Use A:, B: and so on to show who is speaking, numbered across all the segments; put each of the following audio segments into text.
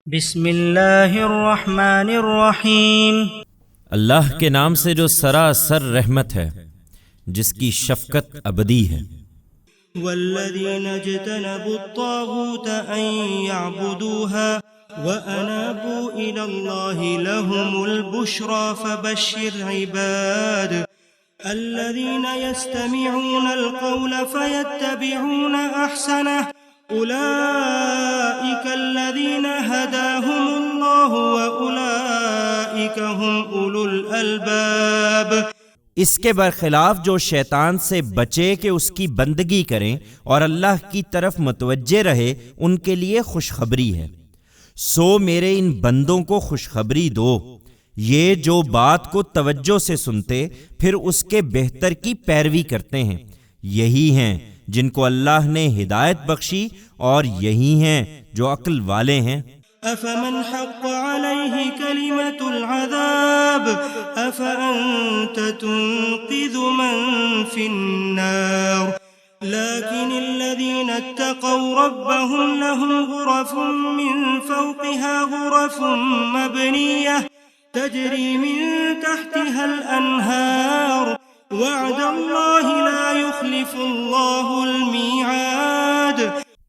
A: بسم اللہ الرحمن الرحیم۔
B: اللہ کے نام سے جو سراسر رحمت ہے، جس کی شفقت ابدی ہے۔
A: والذین اجتنبوا الطاغوت ان یعبدوها وانابوا الی اللہ لهم البشرى فبشر عباد الذین یستمعون القول فیتبعون احسنہ اولئک الذین ہداہم اللہ واولئک هم اولو الالباب۔
B: اس کے برخلاف جو شیطان سے بچے کہ اس کی بندگی کریں اور اللہ کی طرف متوجہ رہے، ان کے لیے خوشخبری ہے۔ سو میرے ان بندوں کو خوشخبری دو، یہ جو بات کو توجہ سے سنتے پھر اس کے بہتر کی پیروی کرتے ہیں، یہی ہیں جن کو اللہ نے ہدایت بخشی اور یہی ہیں جو عقل والے ہیں۔
A: أفمن حق عليه كلمة العذاب أفأنت تنقذ من في النار لكن الذين اتقوا ربهم لهم غرف من فوقها غرف مبنية تجري من تحتها الأنهار وعد الله لا يخلف الله الميعاد۔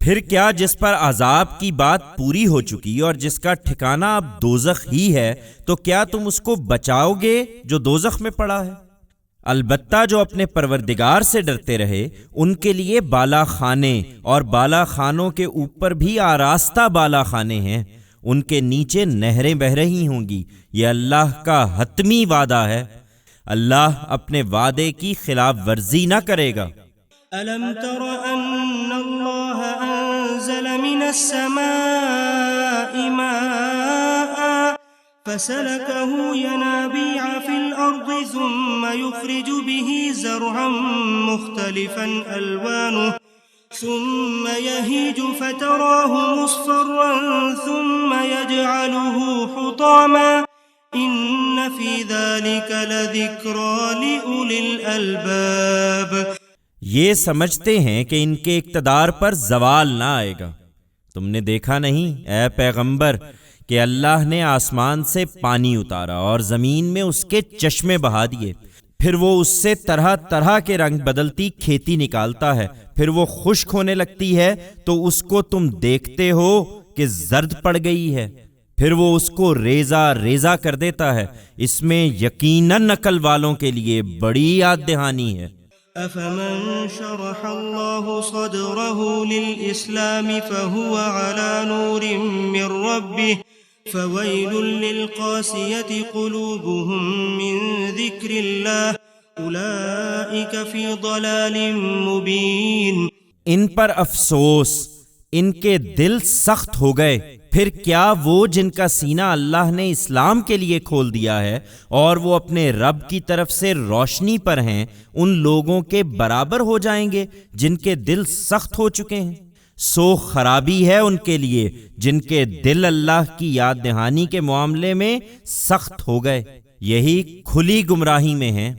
B: پھر کیا جس پر عذاب کی بات پوری ہو چکی اور جس کا ٹھکانہ اب دوزخ ہی ہے، تو کیا تم اس کو بچاؤ گے جو دوزخ میں پڑا ہے؟ البتہ جو اپنے پروردگار سے ڈرتے رہے ان کے لیے بالا خانے اور بالا خانوں کے اوپر بھی آراستہ بالا خانے ہیں، ان کے نیچے نہریں بہہ رہی ہوں گی۔ یہ اللہ کا حتمی وعدہ ہے، اللہ اپنے وعدے کی خلاف ورزی نہ کرے گا۔
A: ألم تر أن الله أنزل من السماء ماء فسلكه ينابيع في الأرض ثم يخرج به زرعا مختلفا ألوانه ثم يهيج فتراه مصفرا ثم يجعله حطاما إن في ذلك لذكرى لأولي الألباب۔
B: یہ سمجھتے ہیں کہ ان کے اقتدار پر زوال نہ آئے گا۔ تم نے دیکھا نہیں اے پیغمبر کہ اللہ نے آسمان سے پانی اتارا اور زمین میں اس کے چشمے بہا دیے، پھر وہ اس سے طرح طرح کے رنگ بدلتی کھیتی نکالتا ہے، پھر وہ خشک ہونے لگتی ہے تو اس کو تم دیکھتے ہو کہ زرد پڑ گئی ہے، پھر وہ اس کو ریزہ ریزہ کر دیتا ہے۔ اس میں یقیناً عقل والوں کے لیے بڑی یاد دہانی ہے۔
A: أفمن شرح الله صدره للإسلام فهو على نور من ربه فويل للقاسية قلوبهم من ذكر الله أولئك في ضلال مبين۔
B: ان پر افسوس، ان کے دل سخت ہو گئے۔ پھر کیا وہ جن کا سینہ اللہ نے اسلام کے لیے کھول دیا ہے اور وہ اپنے رب کی طرف سے روشنی پر ہیں، ان لوگوں کے برابر ہو جائیں گے جن کے دل سخت ہو چکے ہیں؟ سو خرابی ہے ان کے لیے جن کے دل اللہ کی یاد دہانی کے معاملے میں سخت ہو گئے، یہی کھلی گمراہی میں ہیں۔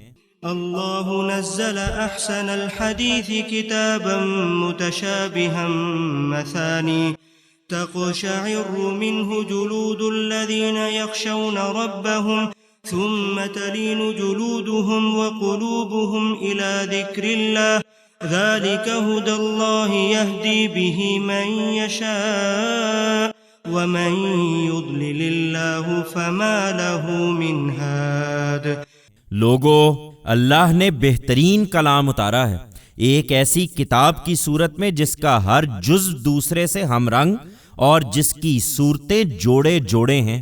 A: اللہ نزل احسن الحدیث کتابا متشابہا مثانی تقشعر منه جلود الذين يخشون ربهم ثم تلين جلودهم وقلوبهم إلى ذكر الله ذلك هدى الله يهدي به من يشاء ومن يضلل الله فما له من هاد۔
B: لوگو، اللہ نے بہترین کلام اتارا ہے، ایک ایسی کتاب کی صورت میں جس کا ہر جز دوسرے سے ہم رنگ اور جس کی صورتیں جوڑے جوڑے ہیں۔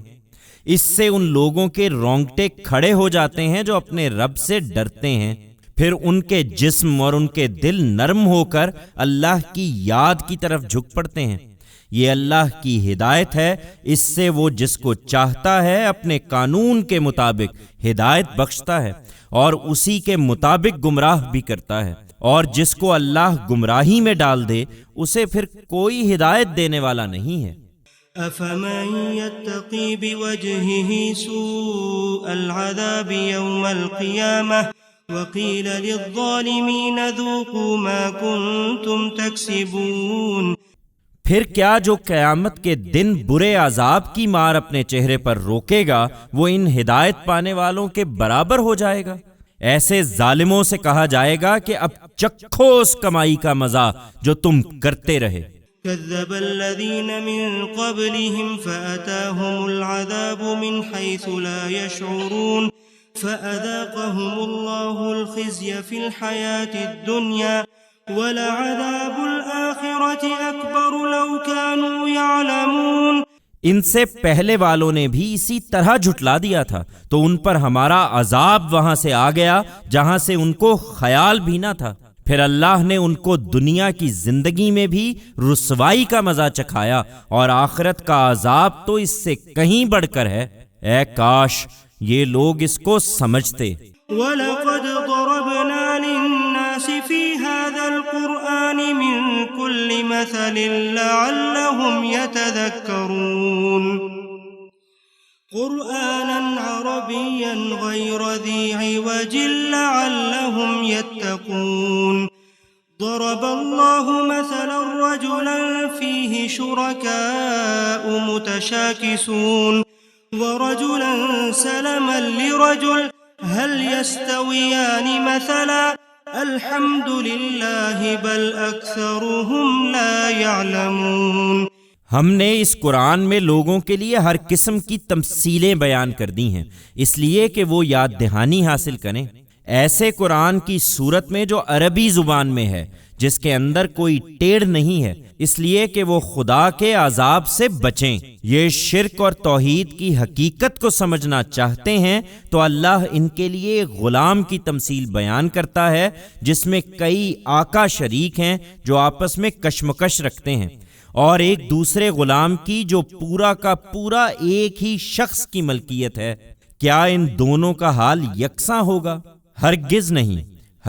B: اس سے ان لوگوں کے رونگٹے کھڑے ہو جاتے ہیں جو اپنے رب سے ڈرتے ہیں، پھر ان کے جسم اور ان کے دل نرم ہو کر اللہ کی یاد کی طرف جھک پڑتے ہیں۔ یہ اللہ کی ہدایت ہے، اس سے وہ جس کو چاہتا ہے اپنے قانون کے مطابق ہدایت بخشتا ہے اور اسی کے مطابق گمراہ بھی کرتا ہے، اور جس کو اللہ گمراہی میں ڈال دے اسے پھر کوئی ہدایت دینے والا نہیں ہے۔
A: أفمن يتقي بوجهه سوء العذاب يوم القيامة وقيل للظالمين ذوقوا ما كنتم تكسبون۔
B: پھر کیا جو قیامت کے دن برے عذاب کی مار اپنے چہرے پر روکے گا وہ ان ہدایت پانے والوں کے برابر ہو جائے گا؟ ایسے ظالموں سے کہا جائے گا کہ اب چکھو اس کمائی کا مزہ جو تم کرتے رہے۔
A: كذب الذين من قبلهم فأتاهم العذاب من حيث لا يشعرون فأذاقهم الله الخزي في الحياة الدنيا ولعذاب الآخرة أكبر لو كانوا يعلمون۔
B: ان سے پہلے والوں نے بھی اسی طرح جھٹلا دیا تھا تو ان پر ہمارا عذاب وہاں سے آ گیا جہاں سے ان کو خیال بھی نہ تھا۔ پھر اللہ نے ان کو دنیا کی زندگی میں بھی رسوائی کا مزہ چکھایا اور آخرت کا عذاب تو اس سے کہیں بڑھ کر ہے۔ اے کاش یہ لوگ اس کو سمجھتے۔
A: وَلَقَدْ ضَرَبْنَا لِلنَّاسِ فِي هَذَا الْقُرْآنِ مِنْ كُلِّ مَثَلٍ لَعَلَّهُمْ يَتَذَكَّرُونَ قُرْآنًا عَرَبِيًّا غَيْرَ ذِي عِوَجٍ لَعَلَّهُمْ يَتَّقُونَ ضرب الله مثلا رجلا فيه شركاء متشاكسون ورجلا سلما لرجل هل يستويان مثلا الحمد لله بل أكثرهم لا يعلمون۔
B: ہم نے اس قرآن میں لوگوں کے لیے ہر قسم کی تمثیلیں بیان کر دی ہیں اس لیے کہ وہ یاد دہانی حاصل کریں۔ ایسے قرآن کی صورت میں جو عربی زبان میں ہے جس کے اندر کوئی ٹیڑھ نہیں ہے اس لیے کہ وہ خدا کے عذاب سے بچیں۔ یہ شرک اور توحید کی حقیقت کو سمجھنا چاہتے ہیں تو اللہ ان کے لیے غلام کی تمثیل بیان کرتا ہے جس میں کئی آقا شریک ہیں جو آپس میں کشمکش رکھتے ہیں اور ایک دوسرے غلام کی جو پورا کا پورا ایک ہی شخص کی ملکیت ہے۔ کیا ان دونوں کا حال یکساں ہوگا؟ ہرگز نہیں۔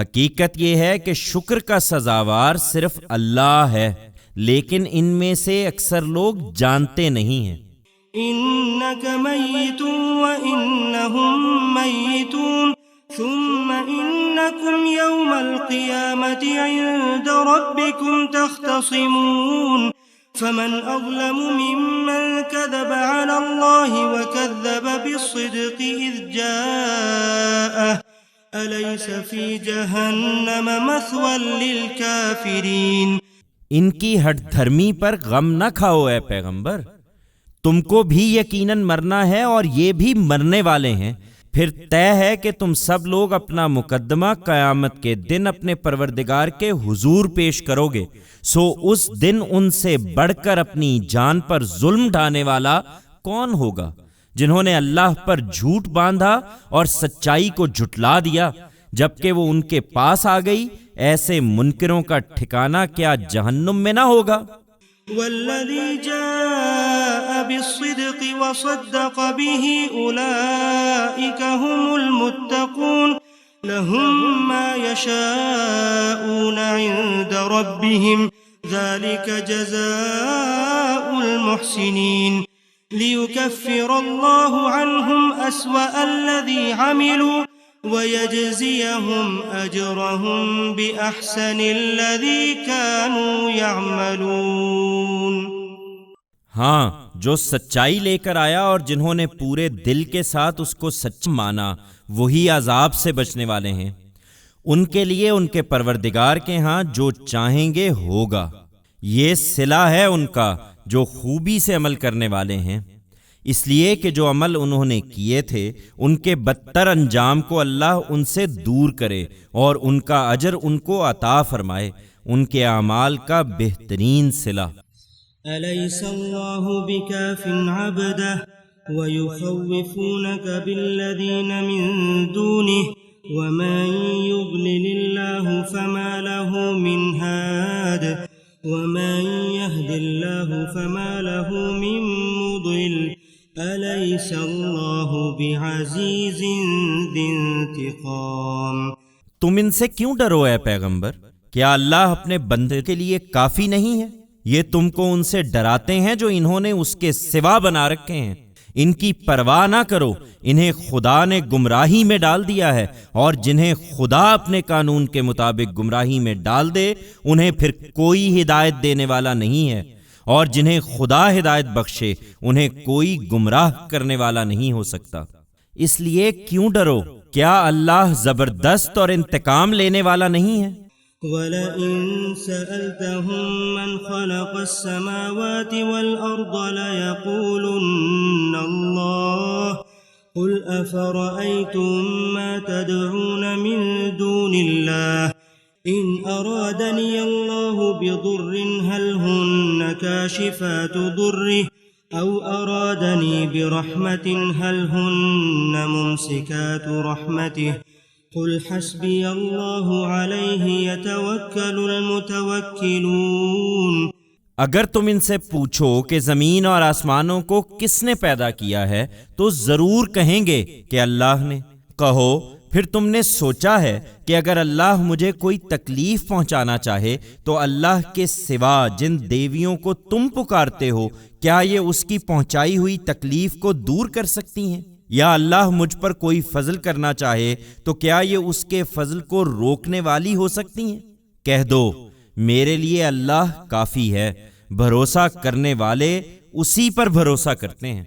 B: حقیقت یہ ہے کہ شکر کا سزاوار صرف اللہ ہے لیکن ان میں سے اکثر لوگ جانتے نہیں ہیں۔
A: إنك ميت وإنهم ميتون ثم إنكم يوم القيامة عند ربكم تختصمون فمن أظلم ممن كذب على الله وكذب بالصدق إذ جاءه أليس في جهنم مثوى للكافرين۔
B: ان کی ہٹ دھرمی پر غم نہ کھاؤ اے پیغمبر، تم کو بھی یقیناً مرنا ہے اور یہ بھی مرنے والے ہیں، پھر طے ہے کہ تم سب لوگ اپنا مقدمہ قیامت کے دن اپنے پروردگار کے حضور پیش کرو گے، سو اس دن ان سے بڑھ کر اپنی جان پر ظلم ڈھانے والا کون ہوگا؟ جنہوں نے اللہ پر جھوٹ باندھا اور سچائی کو جھٹلا دیا جبکہ وہ ان کے پاس آ گئی، ایسے منکروں کا ٹھکانہ کیا جہنم میں نہ ہوگا؟
A: والذي جاء بالصدق وصدق به أولئك هم المتقون لهم ما يشاءون عند ربهم ذلك جزاء المحسنين ليكفر الله عنهم أسوأ الذي عملوا وَيَجْزِيَهُمْ أَجْرَهُمْ بِأَحْسَنِ الَّذِي كَانُوا يَعْمَلُونَ۔
B: ہاں، جو سچائی لے کر آیا اور جنہوں نے پورے دل کے ساتھ اس کو سچ مانا وہی عذاب سے بچنے والے ہیں۔ ان کے لیے ان کے پروردگار کے ہاں جو چاہیں گے ہوگا، یہ صلہ ہے ان کا جو خوبی سے عمل کرنے والے ہیں، اس لیے کہ جو عمل انہوں نے کیے تھے ان کے بدتر انجام کو اللہ ان سے دور کرے اور ان کا اجر ان کو عطا فرمائے، ان کے اعمال کا بہترین صلہ۔
A: أَلَيْسَ اللَّهُ بِكَافٍ عَبْدَهُ وَيُخَوِّفُونَكَ بِالَّذِينَ مِن دُونِهِ وَمَن يُضْلِلِ اللَّهُ فَمَا لَهُ مِنْ هَادٍ وَمَن يَهْدِ اللَّهُ فَمَا لَهُ مِن مُضِلٍّ أَلَيْسَ اللَّهُ بِعَزِيزٍ ذِي انتقام۔
B: تم ان سے کیوں ڈرو اے پیغمبر؟ کیا اللہ اپنے بندے کے لیے کافی نہیں ہے؟ یہ تم کو ان سے ڈراتے ہیں جو انہوں نے اس کے سوا بنا رکھے ہیں۔ ان کی پرواہ نہ کرو، انہیں خدا نے گمراہی میں ڈال دیا ہے، اور جنہیں خدا اپنے قانون کے مطابق گمراہی میں ڈال دے انہیں پھر کوئی ہدایت دینے والا نہیں ہے، اور جنہیں خدا ہدایت بخشے انہیں کوئی گمراہ کرنے والا نہیں ہو سکتا۔ اس لیے کیوں ڈرو؟ کیا اللہ زبردست اور انتقام لینے والا نہیں ہے؟
A: وَلَئِن سَأَلْتَهُم مَّنْ خَلَقَ السَّمَاوَاتِ وَالْأَرْضَ لَيَقُولُنَّ اللَّهُ قُلْ أَفَرَأَيْتُم مَّا تَدْعُونَ مِن دُونِ اللَّهِ إِنْ أَرَادَنِيَ اللَّهُ بِضُرٍّ هَلْ هُنَّ كَاشِفَاتُ ضُرِّهِ أَوْ أَرَادَنِي بِرَحْمَةٍ هَلْ هُنَّ مُمْسِكَاتُ رَحْمَتِهِ قُلْ حَسْبِيَ اللَّهُ عَلَيْهِ يَتَوَكَّلُ الْمُتَوَكِّلُونَ۔
B: اگر تم ان سے پوچھو کہ زمین اور آسمانوں کو کس نے پیدا کیا ہے تو ضرور کہیں گے کہ اللہ نے۔ کہو پھر تم نے سوچا ہے کہ اگر اللہ مجھے کوئی تکلیف پہنچانا چاہے تو اللہ کے سوا جن دیویوں کو تم پکارتے ہو کیا یہ اس کی پہنچائی ہوئی تکلیف کو دور کر سکتی ہیں؟ یا اللہ مجھ پر کوئی فضل کرنا چاہے تو کیا یہ اس کے فضل کو روکنے والی ہو سکتی ہیں؟ کہہ دو میرے لیے اللہ کافی ہے، بھروسہ کرنے والے اسی پر بھروسہ کرتے ہیں۔